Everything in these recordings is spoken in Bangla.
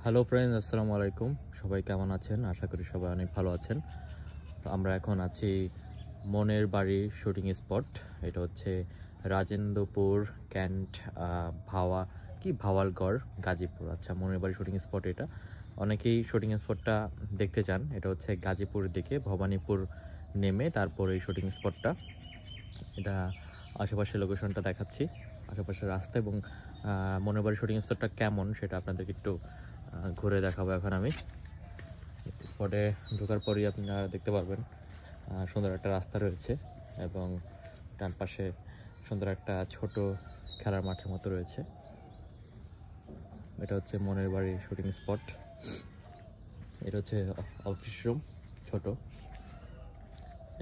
হ্যালো ফ্রেন্ডস, আসসালামু আলাইকুম। সবাই কেমন আছেন? আশা করি সবাই অনেক ভালো আছেন। তো আমরা এখন আছি মনের বাড়ি শুটিং স্পট। এটা হচ্ছে রাজেন্দ্রপুর ক্যান্ট ভাওয়ালগড়, গাজীপুর। আচ্ছা, মনের বাড়ি শুটিং স্পট এটা। অনেকেই শুটিং স্পটটা দেখতে চান। এটা হচ্ছে গাজীপুর দিকে ভবানীপুর নেমে তারপর এই শুটিং স্পটটা। এটা আশেপাশের লোকেশনটা দেখাচ্ছি, আশেপাশের রাস্তা এবং মনের বাড়ি শুটিং স্পটটা কেমন সেটা আপনাদেরকে একটু ঘুরে দেখাবো। এখন আমি স্পটে ঢোকার পরই আপনারা দেখতে পারবেন সুন্দর একটা রাস্তা রয়েছে এবং ডান পাশে সুন্দর একটা ছোট খেলার মাঠের মতো রয়েছে। এটা হচ্ছে মনের বাড়ি শুটিং স্পট। এটা হচ্ছে অফিস রুম, ছোট।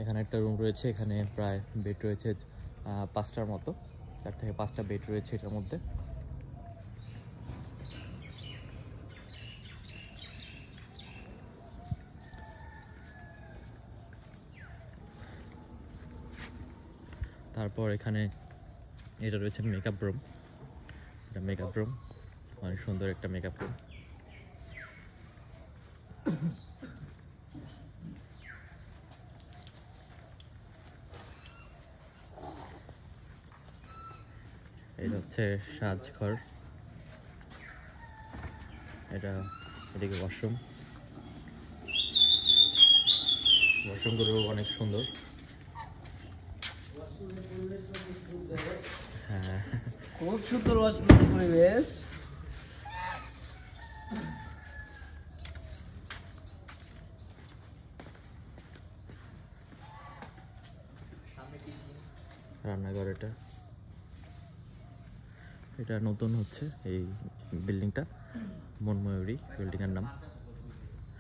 এখানে একটা রুম রয়েছে, এখানে প্রায় বেড রয়েছে 5টার মতো, 4 থেকে 5টা বেড রয়েছে এটার মধ্যে। তারপর এখানে এটা রয়েছে মেকআপ রুম। এটা মেকআপ রুম, অনেক সুন্দর একটা মেকআপ রুম। এটা হচ্ছে সাজঘর। এদিকে ওয়াশরুমগুলো অনেক সুন্দর। হ্যাঁ, খুব সুন্দর ওয়াশরুম পরিবেশ। রান্নাঘর। এটা নতুন হচ্ছে এই বিল্ডিংটা, মনময়ূরী বিল্ডিংয়ের নাম।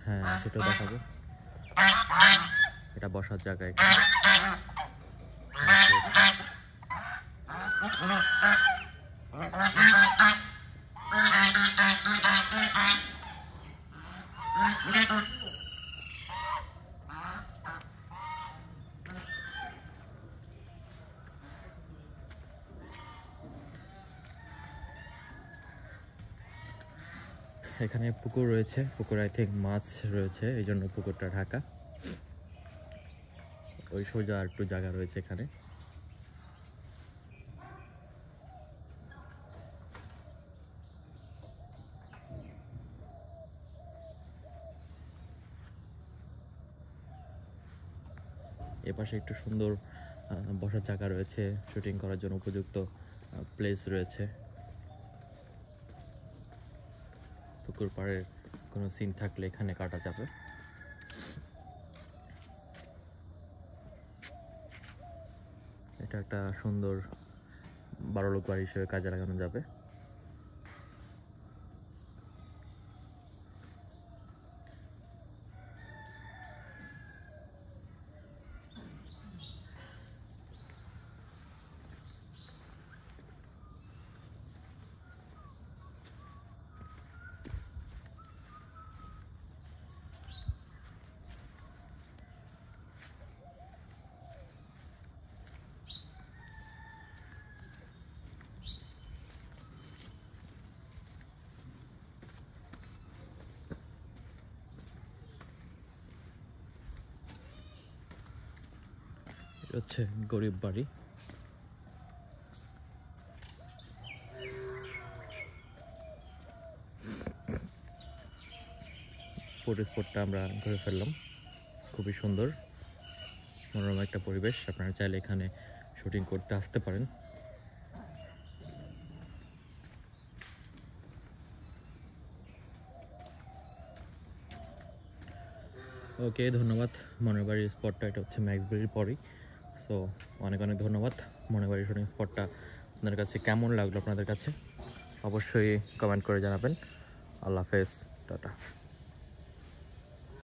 হ্যাঁ, সেটাও দেখাবো। এটা বসার জায়গা। এখানে পুকুর রয়েছে, পুকুর আই থিঙ্ক মাছ রয়েছে, এই জন্য পুকুরটা ঢাকা। ওই সোজা আর একটু জায়গা রয়েছে এখানে। এপাশে একটু সুন্দর বসার জায়গা রয়েছে, শুটিং করার জন্য উপযুক্ত প্লেস রয়েছে। পুকুর পাড়ে কোনো সিন থাকলে এখানে কাটা যাবে। এটা একটা সুন্দর 12 লোক বাড়ি হিসেবে কাজে লাগানো যাবে। হচ্ছে গরিব বাড়ি। ফটো স্পটটা আমরা ঘুরে ফেললাম, খুবই সুন্দর মনোরম একটা পরিবেশ। আপনারা চাইলে এখানে শুটিং করতে আসতে পারেন। ওকে, ধন্যবাদ। মনের বাড়ির স্পটটা এটা হচ্ছে ম্যাক্সবেরির পরেই। সো অনেক অনেক ধন্যবাদ। মনের বাড়ির শুটিং স্পটটা আপনাদের কাছে কেমন লাগলো আপনাদের কাছে অবশ্যই কমেন্ট করে জানাবেন। আল্লাহ হাফেজ, টাটা।